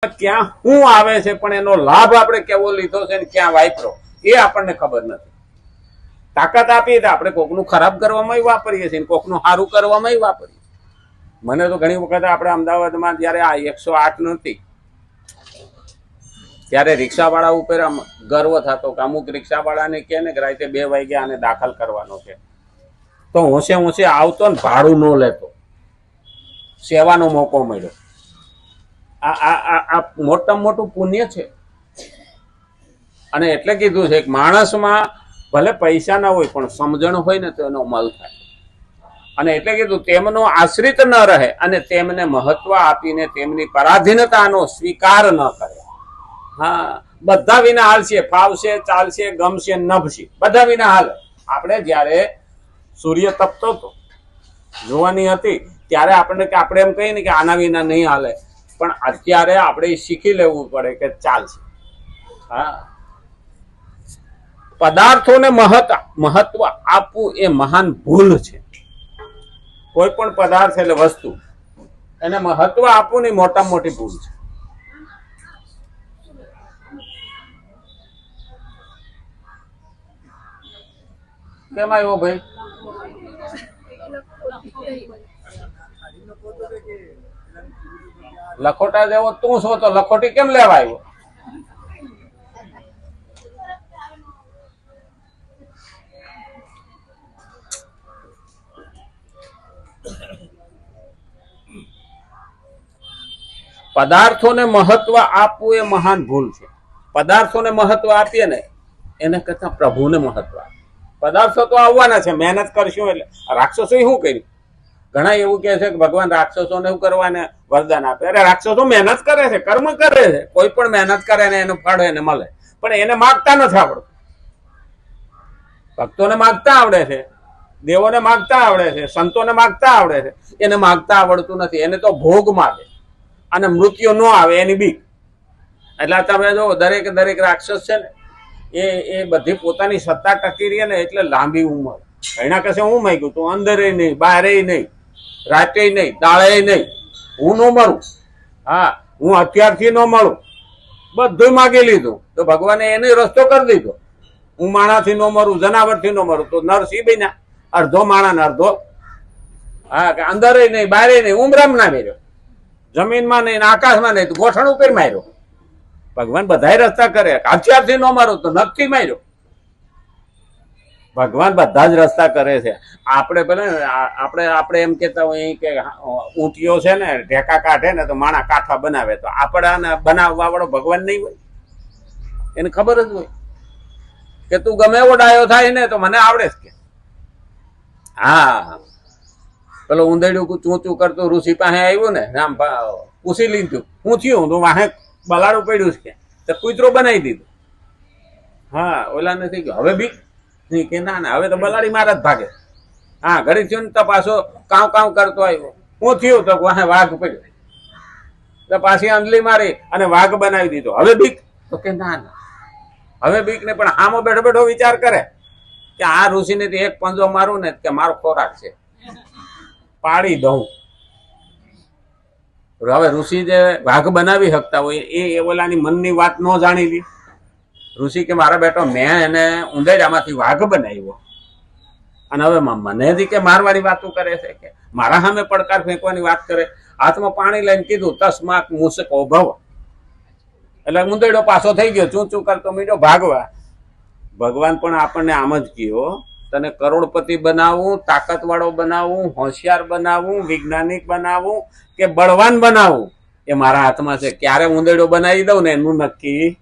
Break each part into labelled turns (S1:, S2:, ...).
S1: ક્યાં શું આવે છે પણ એનો લાભ આપણે કેવો લીધો છે ને ક્યાં વાપરો એ આપણને ખબર નથી. તાકાત આપીએ તો આપણે કોકનું ખરાબ કરવામાં વાપરીએ છીએ, કોકનું સારું કરવામાં વાપરીએ. મને તો ઘણી વખત આપણે અમદાવાદમાં જયારે આ 108 નથી ત્યારે રિક્ષાવાળા ઉપર આમ ગર્વ થતો કે અમુક રિક્ષાવાળાને કહે ને કે રાતે 2 વાગે આને દાખલ કરવાનો છે, તો હોંશે આવતો ને ભાડું ન લેતો, સેવાનો મોકો મળ્યો. આ મોટામાં મોટું પુણ્ય છે. અને એટલે કીધું છે કે માણસમાં ભલે પૈસા ના હોય પણ સમજણ હોય ને તો એનો અમલ થાય. અને એટલે કીધું તેમનો આશ્રિત ન રહે અને તેમને મહત્વ આપીને તેમની પરાધીનતાનો સ્વીકાર ન કરે. હા, બધા વિના હાલશે, ફાવશે, ચાલશે, ગમશે, નભશે, બધા વિના હાલ. આપણે જયારે સૂર્ય તપતો હતો જોવાની હતી ત્યારે આપણને કે આપણે એમ કહીએ ને કે આના વિના નહીં હાલે, પણ અત્યારે આપણે શીખી લેવું પડે કે ચાલશે. હા, પદાર્થોને મહત્વ આપવું એ મહાન ભૂલ છે. કોઈ પણ પદાર્થ એટલે વસ્તુ એને મહત્વ આપવું ને મોટામાં મોટી ભૂલ છે. કેમ આવ્યો ભાઈ? લખોટા જેવો તું છો તો લખોટી કેમ લેવા આવ્યો? પદાર્થોને મહત્વ આપવું એ મહાન ભૂલ છે. પદાર્થોને મહત્વ આપીએ ને એને કરતા પ્રભુને મહત્વ આપે. પદાર્થો તો આવવાના છે, મહેનત કરશું એટલે. રાક્ષસોએ શું કર્યું? ઘણા એવું કહે છે કે ભગવાન રાક્ષસોને એવું કરવાને વરદાન આપે. અરે રાક્ષસો મહેનત કરે છે, કર્મ કરે છે. કોઈ પણ મહેનત કરે ને એનું ફળ એને મળે, પણ એને માગતા નથી આવડતું. ભક્તોને માગતા આવડે છે, દેવોને માગતા આવડે છે, સંતોને માગતા આવડે છે. એને માગતા આવડતું નથી. એને તો ભોગ માગે અને મૃત્યુ ન આવે એની બીક. એટલે તમે જો દરેક રાક્ષસ છે ને એ બધી પોતાની સત્તા ટકી રહી ને એટલે લાંબી ઉંમર. એના કશે હું માંગ્યું તું અંદરે નહીં, બહારે નહીં, રાતે નહીં, દાળે નહીં, હું ન મરું. હા, હું અત્યારથી ન મળું, બધું માગી લીધું તો ભગવાને એને રસ્તો કરી દીધો. હું માણાથી ન મરું, જનાવરથી ન મરું, તો નરસિંહ બન્યા, અડધો માણા ને અડધો. હા, કે અંદરે નહીં, બહારે નહીં, ઉમરામ ના મેર્યો, જમીનમાં નહીં, આકાશમાં નહીં, ગોઠણ ઉપર માર્યો. ભગવાન બધા રસ્તા કરે. અત્યારથી ન મારો તો નક્કી માર્યો. ભગવાન બધા જ રસ્તા કરે છે. આપણે પેલા આપણે એમ કેતા હોય કે ઊંટીઓ છે ને ઢેકા કાઢે ને તો માણા કાંઠા બનાવે, તો આપણા બનાવવા વાળો ભગવાન નહીં હોય? એને ખબર જ હોય કે તું ગમે એવો ડાયો થાય ને તો મને આવડે જ કે. હા, પેલો ઊંધેડું ચૂંચું કરતું ઋષિ પાસે આવ્યું ને, રામ પૂછી લીધું હું થયું, તો વાહે બલાડું પડ્યું છે તો કૂતરો બનાવી દીધું. હા, ઓલા નથી ગયો હવે બીક નહીં કે ના હવે તો બલાડી મારા જ ભાગે. હા, ઘડી થયું ને તો પાછો કાવ કરતો આવ્યો. હું થયું તો વાહે વાઘ પડ્યો તો પાછી અંજલી મારી અને વાઘ બનાવી દીધો. હવે બીક? તો કે ના હવે બીક ને પણ આમાં બેઠો બેઠો વિચાર કરે કે આ ઋષિને એક પંજો મારું ને કે મારો ખોરાક છે, પાડી દઉં. હવે ઋષિ જે વાઘ બનાવી શકતા હોય એ ઓલાની મનની વાત ન જાણી લી. ઋષિ કે મારા બેટો મેં એને ઉંદેડામાંથી વાઘ બનાવ્યો અને હવે મને જ કે મારવાની વાતો કરે છે, કે મારા સામે પડકાર ફેંકવાની વાત કરે. હાથમાં પાણી લઈને કીધું તસ્માક મૂષકો ભવ. એટલે ઉંદેડો પાછો થઈ ગયો, ચૂં કરતો મીડો ભાગવા. ભગવાન પણ આપણને આમ જ કયો, તને કરોડપતિ બનાવવું, તાકાત વાળો બનાવવું, હોશિયાર બનાવવું, વૈજ્ઞાનિક બનાવવું કે બળવાન બનાવવું એ મારા હાથમાં છે. ક્યારે ઉંદેડો બનાવી દઉં ને એનું નક્કી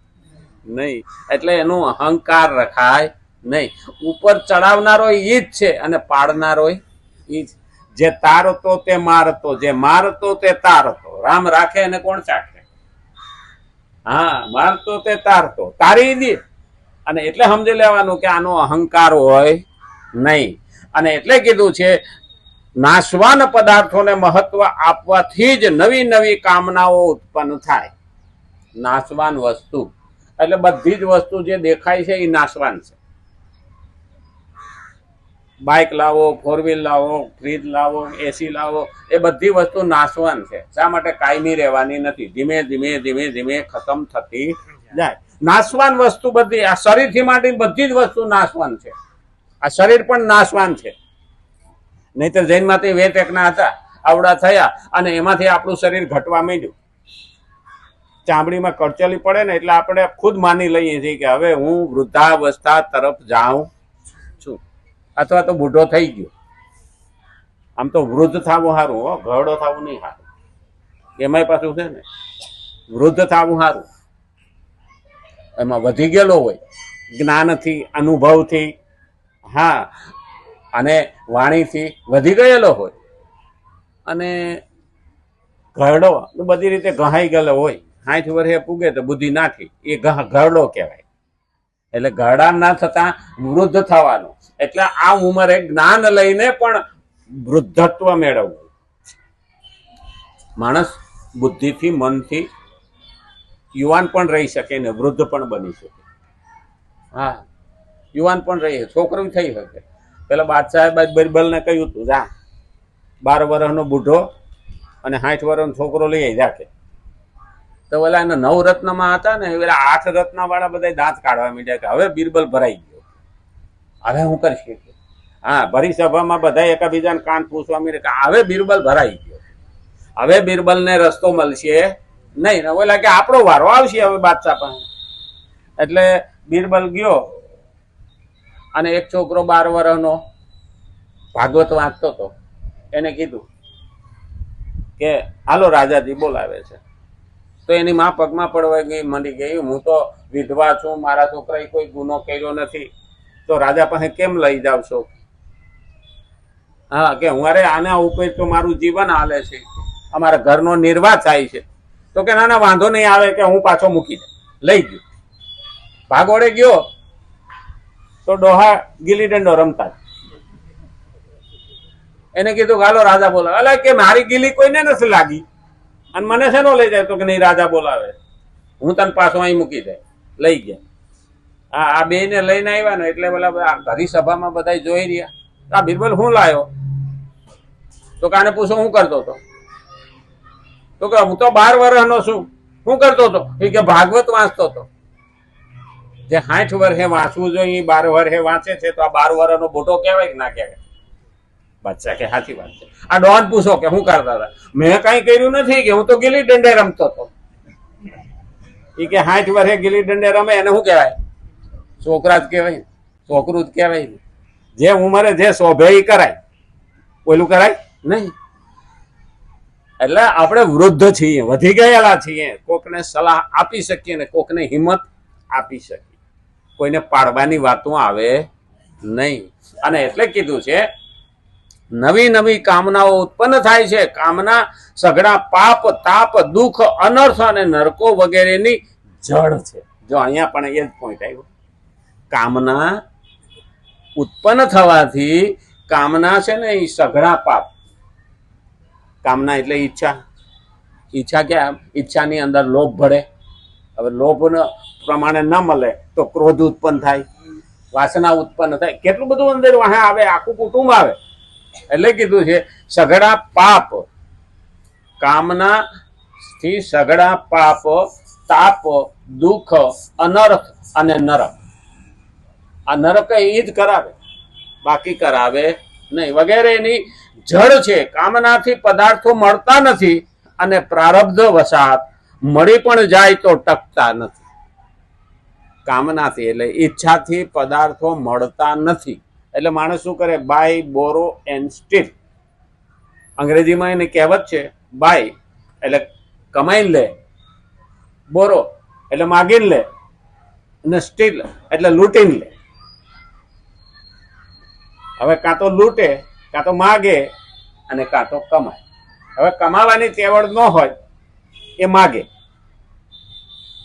S1: નહીં. એટલે એનું અહંકાર રખાય નહીં. ઉપર ચડાવનારો ઈ જ છે અને પાડનારો ઈ જ. જે તારતો તે મારતો, જે મારતો તે તારતો. રામ રાખે એને કોણ ચાખે? હા, મારતો તે તારતો, તારી દે. અને એટલે સમજી લેવાનું કે આનો અહંકાર હોય નહીં. અને એટલે કીધું છે નાશવાન પદાર્થોને મહત્વ આપવાથી જ નવી નવી કામનાઓ ઉત્પન્ન થાય. નાશવાન વસ્તુ એટલે બધી જ વસ્તુ જે દેખાય છે એ નાશવાન છે. બાઇક લાવો, 4 વ્હીલ લાવો, ફ્રીજ લાવો, એસી લાવો, એ બધી વસ્તુ નાશવાન છે. શા માટે? કાયમી રહેવાની નથી. ધીમે ધીમે ધીમે ધીમે ખતમ થતી જાય. નાશવાન વસ્તુ બધી, આ શરીરથી માંડીને બધી જ વસ્તુ નાશવાન છે. આ શરીર પણ નાશવાન છે. નહીતર જૈનમાંથી વેટેકના હતા, આવડા થયા અને એમાંથી આપણું શરીર ઘટવા માંડ્યું. ચામડીમાં કરચલી પડે ને એટલે આપણે ખુદ માની લઈએ છીએ કે હવે હું વૃદ્ધાવસ્થા તરફ જાઉં છું, અથવા તો બુઢો થઈ ગયો. આમ તો વૃદ્ધ થવું સારું, હો, ઘરડો થવું નહીં સારું. એમાંય પાછું છે ને વૃદ્ધ થવું સારું. એમાં વધી ગયેલો હોય જ્ઞાનથી, અનુભવથી, હા, અને વાણીથી વધી ગયેલો હોય, અને ઘરડો બધી રીતે ઘહાઈ ગયેલો હોય. 60 વર્ષે પૂગે તો બુદ્ધિ નાખી, એ ઘરડો કહેવાય. એટલે ઘરડા ના થતા વૃદ્ધ થવાનું. એટલે આ ઉંમરે જ્ઞાન લઈને પણ વૃદ્ધત્વ મેળવવું. માણસ બુદ્ધિથી, મનથી યુવાન પણ રહી શકે ને વૃદ્ધ પણ બની શકે. હા, યુવાન પણ રહી શકે, છોકરું થઈ શકે. પેલા બાદશાહે બિરબલને કહ્યું હતું, જા 12 વર્ષનો બુઢો અને 60 વર્ષનો છોકરો લઈ આવી રાખે. તો પેલા એના 9 રત્નમાં હતા ને, પેલા 8 રત્ન વાળા બધા દાંત કાઢવા માંડ્યા કે હવે બિરબલ ભરાઈ ગયો, હવે હું કરી શકીએ. હા, ભરી સભામાં બધા એકબીજાને કાન પૂછવા માંડ્યા કે હવે બિરબલ ભરાઈ ગયો, હવે બિરબલને રસ્તો મળશે નહીં. ને ઓલા કે આપણો વારો આવશે હવે બાદશાહ પાસે. એટલે બિરબલ ગયો અને એક છોકરો 12 વર્ષનો ભાગવત વાંચતો હતો. એને કીધું કે હાલો રાજાજી બોલાવે છે. તો એની માં પગમાં પડવા ગઈ, મંડી ગઈ, હું તો વિધવા છું, મારા છોકરાએ કોઈ ગુનો કર્યો નથી, તો રાજા પાસે કેમ લઈ જાવ છો? હા, કે હું અરે આના ઉપર તો મારું જીવન હાલે છે, અમારા ઘરનો નિર્વાહ થાય છે. તો કે ના ના, વાંધો નહીં આવે, કે હું પાછો મૂકી દે. લઈ ગયો. ભાગોળે ગયો તો ડોહા ગીલી દંડો રમતા. એને કીધું હાલો રાજા બોલાવે. અલા કે મારી ગીલી કોઈને નથી લાગી અને મને શેનો લઈ જાય? તો કે નહીં, રાજા બોલાવે, હું તને પાછો અહીં મૂકી દે. લઈ ગયા. હા, આ બે ને લઈને આવ્યા ને એટલે પેલા ઘરી સભામાં બધા જોઈ રહ્યા. આ બિરબલ હું લાયો? તો કાને પૂછો હું કરતો હતો? તો કે હું તો 12 વર્ષનો છું. શું કરતો હતો? એ કે ભાગવત વાંચતો હતો. જે 60 વર્ષે વાંચવું જોઈએ 12 વર્ષે વાંચે છે, તો આ 12 વર્ષનો બોટો કહેવાય કે ના કહેવાય? બાદશાહ કે સાચી વાત છે. આ ડોન પૂછો કે શું કરતા હતા? મેં કઈ કર્યું નથી, કે હું તો ગીલી દંડે રમતો હતો. એ કે 60 વર્ષે ગીલી દંડે રમે એને શું કહેવાય? છોકરા જ કહેવાય, છોકરું જ કહેવાય. જે ઉંમરે જે શોભે એ કરાય, ઓલું કરાય નહીં. એટલે આપણે વૃદ્ધ છીએ, વધી ગયેલા છીએ. કોકને સલાહ આપી શકીએ ને કોકને હિંમત આપી શકીએ. કોઈને પાડવાની વાતો આવે નહીં. અને એટલે કીધું છે નવી નવી કામનાઓ ઉત્પન્ન થાય છે. કામના સઘળા પાપ, તાપ, દુઃખ, અનર્થ અને નરકો વગેરેની જળ છે. જો અહીંયા પણ એ જ પોઈન્ટ આવ્યો. કામના ઉત્પન્ન થવાથી, કામના છે ને એ સઘળા પાપ. કામના એટલે ઈચ્છા. ઈચ્છા ક્યાં? ઈચ્છાની અંદર લોભ ભળે. હવે લોભ પ્રમાણે ન મળે તો ક્રોધ ઉત્પન્ન થાય, વાસના ઉત્પન્ન થાય, કેટલું બધું અંદર વાહે આવે, આખું કુટુંબ આવે. એટલે કીધું છે સઘળા પાપ, કામના થી સઘળા પાપ, તાપ, દુઃખ, અનર્થ અને નરક. આ નરક એ જ કરાવે, બાકી કરાવે નહીં. વગેરેની જળ છે. કામનાથી પદાર્થો મળતા નથી અને પ્રારબ્ધ વસાત મળી પણ જાય તો ટકતા નથી. કામનાથી એટલે ઈચ્છાથી પદાર્થો મળતા નથી. એટલે માણસ શું કરે? Buy, borrow and steal. અંગ્રેજીમાં એની કહેવત છે, બાય એટલે કમાઈને લે, બોરો એટલે માગીને લે, અને સ્ટીલ એટલે લૂંટીને લે. હવે કાં તો લૂંટે, કાં તો માગે, અને કાં તો કમાય. હવે કમાવાની તેવડ ન હોય એ માગે,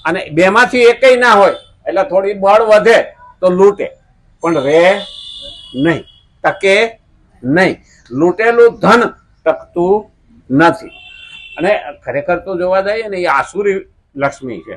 S1: અને બેમાંથી એકેય ના હોય એટલે થોડી બળ વધે તો લૂંટે, પણ રે નહીં, ટકે નહીં. લૂંટેલું ધન ટકતું નથી. અને ખરેખર તો જોવા જઈએ ને એ આસુરી લક્ષ્મી છે.